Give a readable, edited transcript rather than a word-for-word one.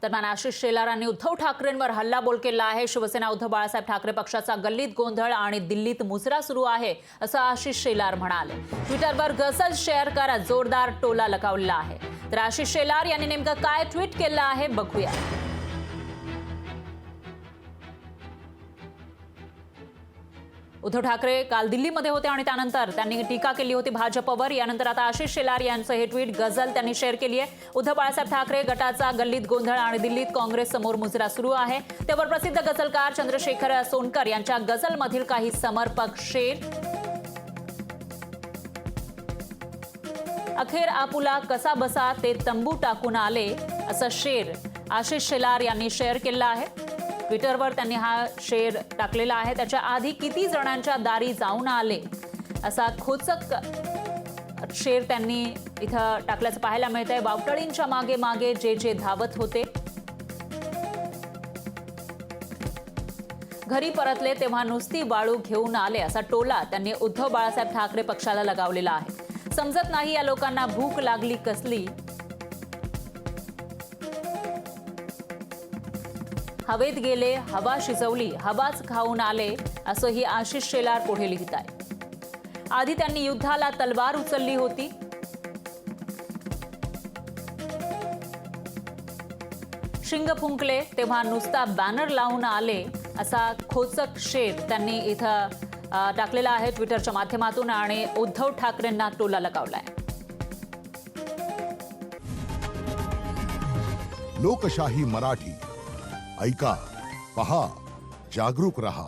दरम्यान आशिष शेलारांनी उद्धव ठाकरेंवर हल्लाबोल केला आहे। शिवसेना उद्धव बाळासाहेब ठाकरे पक्षाचा गल्लीत गोंधळ आणि दिल्लीत मुजरा सुरू आहे असं आशिष शेलार म्हणाले। ट्विटरवर गझल शेअर करत जोरदार टोला लगावला आहे। तर आशिष शेलार यांनी नेमकं काय ट्विट केलं आहे बघूया। उद्धव ठाकरे काल दिल्लीमध्ये होते आणि त्यानंतर त्यांनी टीका केली होती भाजपवर। यानंतर आता आशिष शेलार यांचं हे ट्विट गझल त्यांनी शेअर केली आहे। उद्धव बाळासाहेब ठाकरे गटाचा गल्लीत गोंधळ आणि दिल्लीत काँग्रेस समोर मुजरा सुरू आहे। त्यावर प्रसिद्ध गझलकार चंद्रशेखर सोनकर यांच्या गझलमधील काही समर्पक शेर। अखेर आपुला कसा बसा ते तंबू टाकून आले असं शेर आशिष शेलार यांनी शेअर केला आहे। ट्विटरवर त्यांनी हा शेर टाकलेला आहे। त्याच्या आधी किती जणांच्या दारी जाऊन आले असा खोचक शेर त्यांनी इथं टाकल्याचं पाहायला मिळतंय। बावटळींच्या मागे मागे जे जे धावत होते, घरी परतले तेव्हा नुसती वाळू घेऊन आले असा टोला त्यांनी उद्धव बाळासाहेब ठाकरे पक्षाला लगावलेला आहे। समजत नाही या लोकांना भूक लागली कसली, हवेत गेले हवा शिजवली हवाच खाऊन आले असंही आशिष शेलार पुढे लिहित आहे। आधी त्यांनी युद्धाला तलवार उचलली होती, शिंग फुंकले तेव्हा नुसता बॅनर लावून आले असा खोचक शेर त्यांनी इथं टाकलेला आहे ट्विटरच्या माध्यमातून आणि उद्धव ठाकरेंना टोला लगावलाय। लोकशाही मराठी ऐका, पहा, जागरूक रहा।